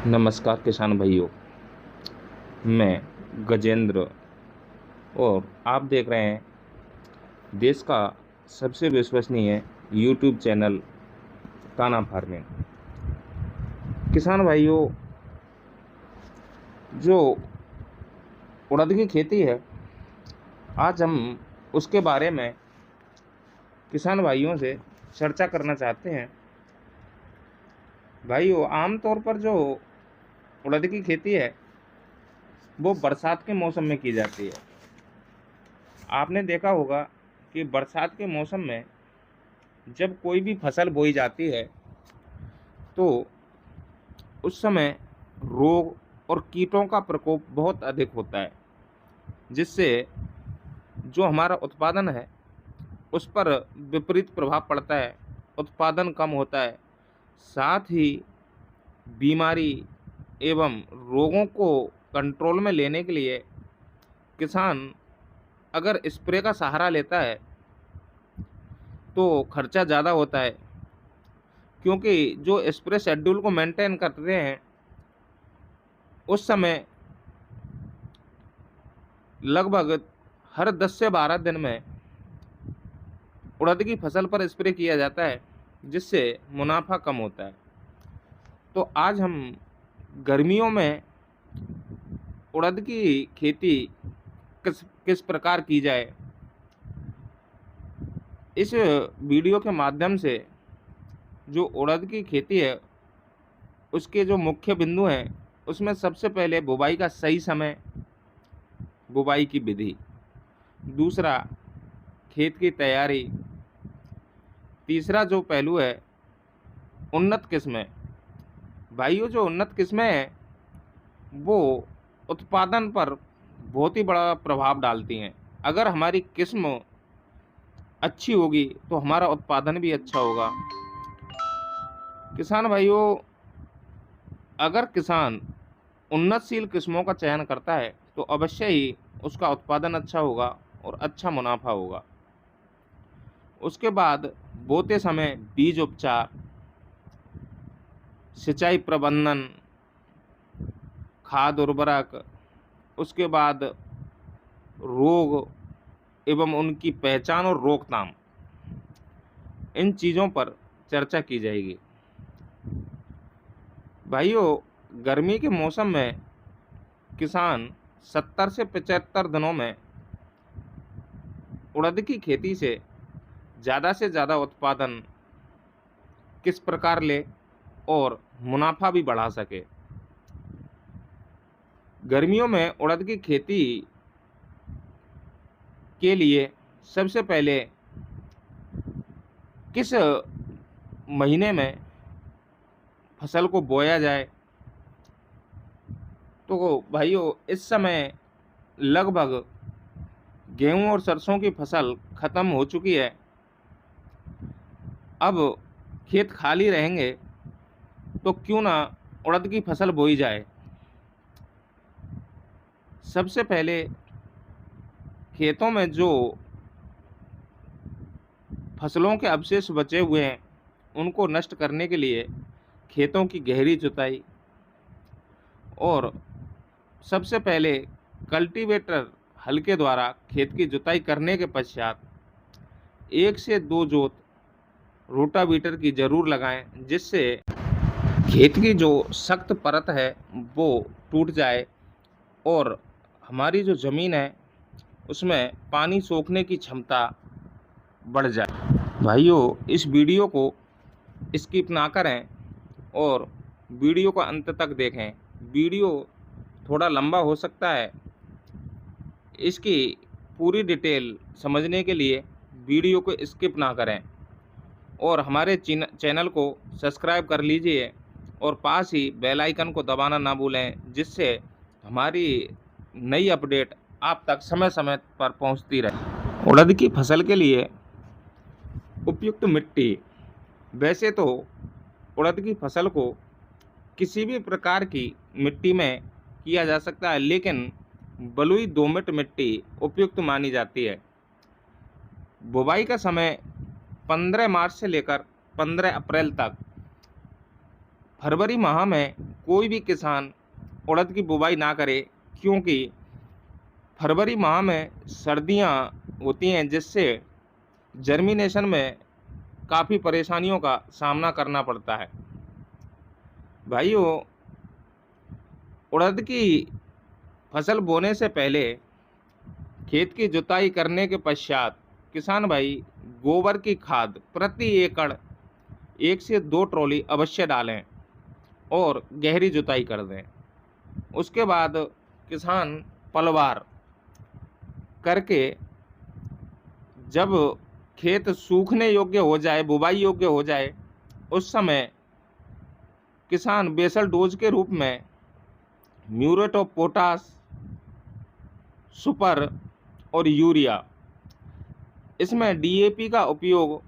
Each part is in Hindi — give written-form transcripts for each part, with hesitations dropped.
नमस्कार किसान भाइयों। मैं गजेंद्र और आप देख रहे हैं देश का सबसे विश्वसनीय यूट्यूब चैनल काना फार्मिंग। किसान भाइयों, जो उड़द की खेती है, आज हम उसके बारे में किसान भाइयों से चर्चा करना चाहते हैं। भाइयों, आमतौर पर जो उड़द की खेती है वो बरसात के मौसम में की जाती है। आपने देखा होगा कि बरसात के मौसम में जब कोई भी फसल बोई जाती है तो उस समय रोग और कीटों का प्रकोप बहुत अधिक होता है, जिससे जो हमारा उत्पादन है उस पर विपरीत प्रभाव पड़ता है। उत्पादन कम होता है, साथ ही बीमारी एवं रोगों को कंट्रोल में लेने के लिए किसान अगर स्प्रे का सहारा लेता है तो खर्चा ज़्यादा होता है, क्योंकि जो स्प्रे शेड्यूल को मेंटेन करते हैं उस समय लगभग हर 10 से 12 दिन में उड़द की फसल पर स्प्रे किया जाता है, जिससे मुनाफा कम होता है। तो आज हम गर्मियों में उड़द की खेती किस किस प्रकार की जाए, इस वीडियो के माध्यम से जो उड़द की खेती है उसके जो मुख्य बिंदु हैं, उसमें सबसे पहले बुवाई का सही समय, बुवाई की विधि, दूसरा खेत की तैयारी, तीसरा जो पहलू है उन्नत किस्में। भाइयों, जो उन्नत किस्में हैं वो उत्पादन पर बहुत ही बड़ा प्रभाव डालती हैं। अगर हमारी किस्म अच्छी होगी तो हमारा उत्पादन भी अच्छा होगा। किसान भाइयों, अगर किसान उन्नतशील किस्मों का चयन करता है तो अवश्य ही उसका उत्पादन अच्छा होगा और अच्छा मुनाफा होगा। उसके बाद बोते समय बीज उपचार, सिंचाई प्रबंधन, खाद उर्वरक, उसके बाद रोग एवं उनकी पहचान और रोकथाम, इन चीज़ों पर चर्चा की जाएगी। भाइयों, गर्मी के मौसम में किसान 70 से 75 दिनों में उड़द की खेती से ज़्यादा उत्पादन किस प्रकार ले और मुनाफा भी बढ़ा सके। गर्मियों में उड़द की खेती के लिए सबसे पहले किस महीने में फसल को बोया जाए, तो भाइयों इस समय लगभग गेहूं और सरसों की फसल खत्म हो चुकी है। अब खेत खाली रहेंगे तो क्यों ना उड़द की फसल बोई जाए। सबसे पहले खेतों में जो फसलों के अवशेष बचे हुए हैं उनको नष्ट करने के लिए खेतों की गहरी जुताई और सबसे पहले कल्टीवेटर हल के द्वारा खेत की जुताई करने के पश्चात 1 से 2 जोत रोटावीटर की ज़रूर लगाएं, जिससे खेत की जो सख्त परत है वो टूट जाए और हमारी जो ज़मीन है उसमें पानी सोखने की क्षमता बढ़ जाए। भाइयों, इस वीडियो को स्किप ना करें और वीडियो को अंत तक देखें। वीडियो थोड़ा लंबा हो सकता है, इसकी पूरी डिटेल समझने के लिए वीडियो को स्किप ना करें और हमारे चैनल को सब्सक्राइब कर लीजिए और पास ही बेल आइकन को दबाना ना भूलें, जिससे हमारी नई अपडेट आप तक समय समय पर पहुंचती रहे। उड़द की फसल के लिए उपयुक्त मिट्टी। वैसे तो उड़द की फसल को किसी भी प्रकार की मिट्टी में किया जा सकता है, लेकिन बलुई दोमट मिट्टी उपयुक्त मानी जाती है। बुवाई का समय 15 मार्च से लेकर 15 अप्रैल तक। फरवरी माह में कोई भी किसान उड़द की बुवाई ना करे, क्योंकि फरवरी माह में सर्दियां होती हैं, जिससे जर्मिनेशन में काफ़ी परेशानियों का सामना करना पड़ता है। भाइयों, उड़द की फसल बोने से पहले खेत की जुताई करने के पश्चात किसान भाई गोबर की खाद प्रति एकड़ 1 से 2 ट्रॉली अवश्य डालें और गहरी जुताई कर दें। उसके बाद किसान पलवार करके जब खेत सूखने योग्य हो जाए, बुवाई योग्य हो जाए, उस समय किसान बेसल डोज के रूप में म्यूरेट ऑफ पोटास, सुपर और यूरिया, इसमें डीएपी का उपयोग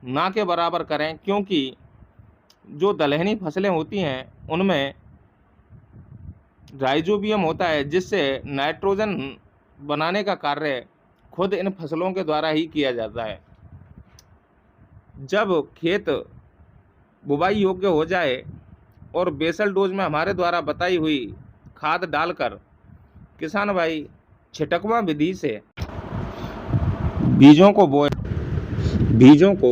ना के बराबर करें, क्योंकि जो दलहनी फसलें होती हैं उनमें राइजोबियम होता है, जिससे नाइट्रोजन बनाने का कार्य खुद इन फसलों के द्वारा ही किया जाता है। जब खेत बुवाई योग्य हो जाए और बेसल डोज में हमारे द्वारा बताई हुई खाद डालकर किसान भाई छिटकवा विधि से बीजों को बोए, बीजों को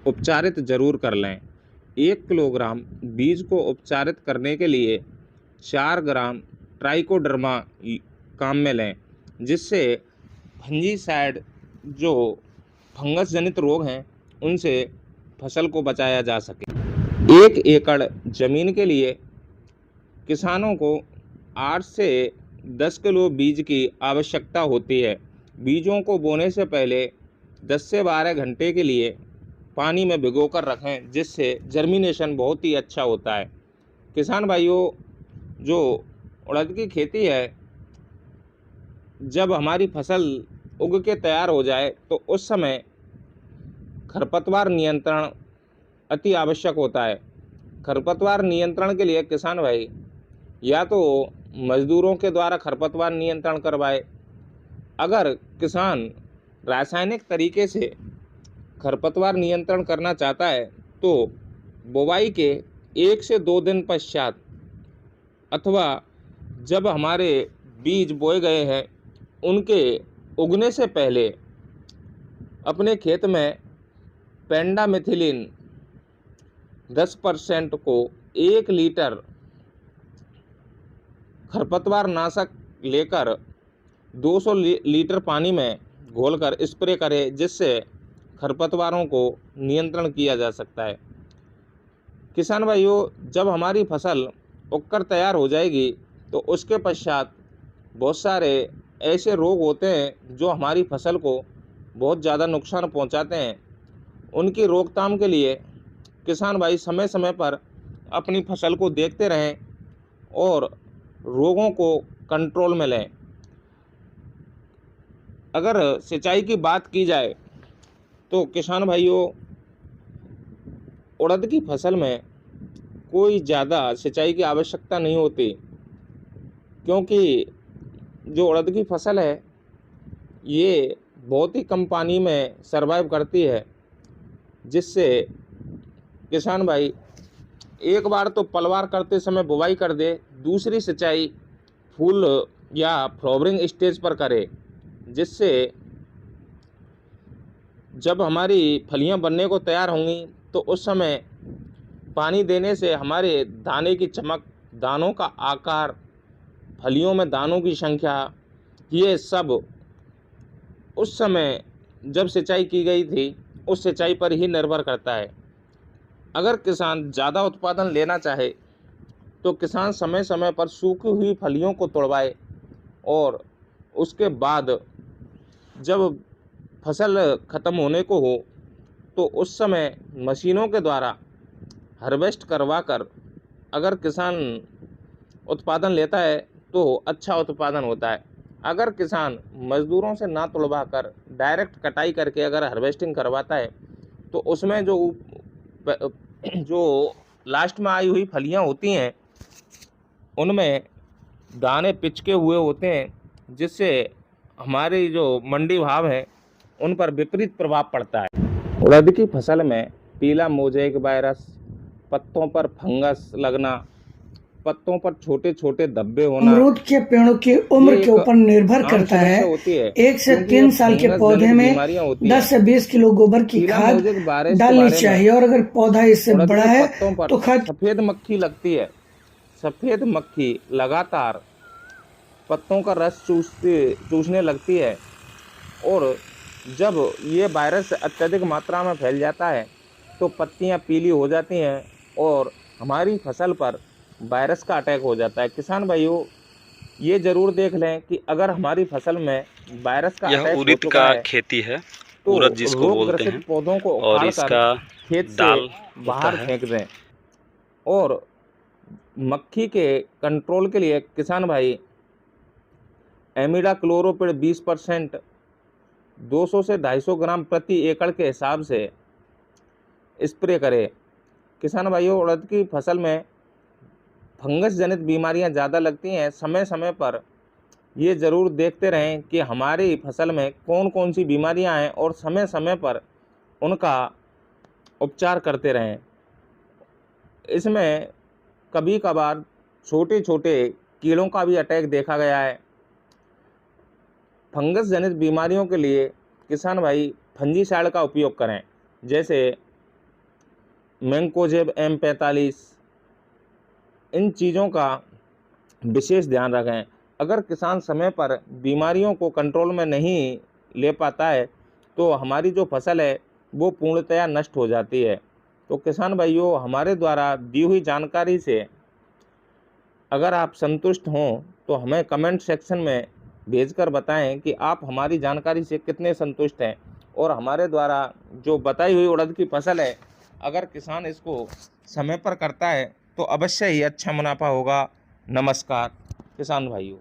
उपचारित जरूर कर लें। 1 किलोग्राम बीज को उपचारित करने के लिए 4 ग्राम ट्राइकोडर्मा काम में लें, जिससे फंजीसाइड, जो फंगस जनित रोग हैं, उनसे फसल को बचाया जा सके। 1 एकड़ जमीन के लिए किसानों को 8 से 10 किलो बीज की आवश्यकता होती है। बीजों को बोने से पहले 10 से 12 घंटे के लिए पानी में भिगोकर रखें, जिससे जर्मिनेशन बहुत ही अच्छा होता है। किसान भाइयों, जो उड़द की खेती है, जब हमारी फसल उग के तैयार हो जाए तो उस समय खरपतवार नियंत्रण अति आवश्यक होता है। खरपतवार नियंत्रण के लिए किसान भाई या तो मजदूरों के द्वारा खरपतवार नियंत्रण करवाए। अगर किसान रासायनिक तरीके से खरपतवार नियंत्रण करना चाहता है तो बुवाई के 1 से 2 दिन पश्चात अथवा जब हमारे बीज बोए गए हैं उनके उगने से पहले अपने खेत में पेंडामिथिलिन 10% को 1 लीटर खरपतवार नाशक लेकर 200 लीटर पानी में घोलकर स्प्रे करें, जिससे खरपतवारों को नियंत्रण किया जा सकता है। किसान भाइयों, जब हमारी फसल उगकर तैयार हो जाएगी तो उसके पश्चात बहुत सारे ऐसे रोग होते हैं जो हमारी फसल को बहुत ज़्यादा नुकसान पहुंचाते हैं। उनकी रोकथाम के लिए किसान भाई समय समय पर अपनी फसल को देखते रहें और रोगों को कंट्रोल में लें। अगर सिंचाई की बात की जाए तो किसान भाइयों, उड़द की फसल में कोई ज़्यादा सिंचाई की आवश्यकता नहीं होती, क्योंकि जो उड़द की फसल है ये बहुत ही कम पानी में सरवाइव करती है, जिससे किसान भाई एक बार तो पलवार करते समय बुवाई कर दे, दूसरी सिंचाई फूल या फ्लावरिंग स्टेज पर करे, जिससे जब हमारी फलियां बनने को तैयार होंगी तो उस समय पानी देने से हमारे दाने की चमक, दानों का आकार, फलियों में दानों की संख्या, ये सब उस समय जब सिंचाई की गई थी उस सिंचाई पर ही निर्भर करता है। अगर किसान ज़्यादा उत्पादन लेना चाहे तो किसान समय समय पर सूखी हुई फलियों को तोड़वाए और उसके बाद जब फसल ख़त्म होने को हो तो उस समय मशीनों के द्वारा हार्वेस्ट करवा कर अगर किसान उत्पादन लेता है तो अच्छा उत्पादन होता है। अगर किसान मजदूरों से ना तुड़वा कर डायरेक्ट कटाई करके अगर हार्वेस्टिंग करवाता है तो उसमें जो लास्ट में आई हुई फलियां होती हैं उनमें दाने पिचके हुए होते हैं, जिससे हमारे जो मंडी भाव है उन पर विपरीत प्रभाव पड़ता है। उड़द की फसल में पीला मोज़ेक वायरस, पत्तों पर फंगस लगना, पत्तों पर छोटे छोटे धब्बे होना, अमरूद के पेड़ों की ये उम्र के एक ऊपर निर्भर आम करता है। समस्या होती है 1 से क्योंकि ये 3 साल के फंगस पौधे जनित में बीमारियां होती 10 हैं। से 20 किलो गोबर की शीला खाद मोजेक वायरस के डालनी बारे में, चाहिए, और अगर पौधा इससे उड़द बड़ा के है पत्तों पर तो खाद सफेद मक्खी लगती है। सफेद मक्खी लगातार पत्तों का रस चूसने लगती है, और जब ये वायरस अत्यधिक मात्रा में फैल जाता है तो पत्तियां पीली हो जाती हैं और हमारी फसल पर वायरस का अटैक हो जाता है। किसान भाइयों, ये ज़रूर देख लें कि अगर हमारी फसल में वायरस का यह अटैक हो उड़द चुका का है खेती है, तो उड़द जिसको रोग बोलते ग्रसित हैं, पौधों को और उखाड़कर इसका खेत से दाल होता बाहर है। फेंक दें। और मक्खी के कंट्रोल के लिए किसान भाई एमिडाक्लोरोपिड 20% 200 से 250 ग्राम प्रति एकड़ के हिसाब से स्प्रे करें। किसान भाइयों, उड़द की फसल में फंगस जनित बीमारियां ज़्यादा लगती हैं। समय समय पर ये ज़रूर देखते रहें कि हमारी फसल में कौन कौन सी बीमारियां हैं और समय समय पर उनका उपचार करते रहें। इसमें कभी कभार छोटे छोटे कीड़ों का भी अटैक देखा गया है। फंगस जनित बीमारियों के लिए किसान भाई फंजीसाइड का उपयोग करें, जैसे मैंकोजेब M45। इन चीज़ों का विशेष ध्यान रखें। अगर किसान समय पर बीमारियों को कंट्रोल में नहीं ले पाता है तो हमारी जो फसल है वो पूर्णतया नष्ट हो जाती है। तो किसान भाइयों, हमारे द्वारा दी हुई जानकारी से अगर आप संतुष्ट हों तो हमें कमेंट सेक्शन में भेजकर बताएं कि आप हमारी जानकारी से कितने संतुष्ट हैं, और हमारे द्वारा जो बताई हुई उड़द की फसल है अगर किसान इसको समय पर करता है तो अवश्य ही अच्छा मुनाफा होगा। नमस्कार किसान भाइयों।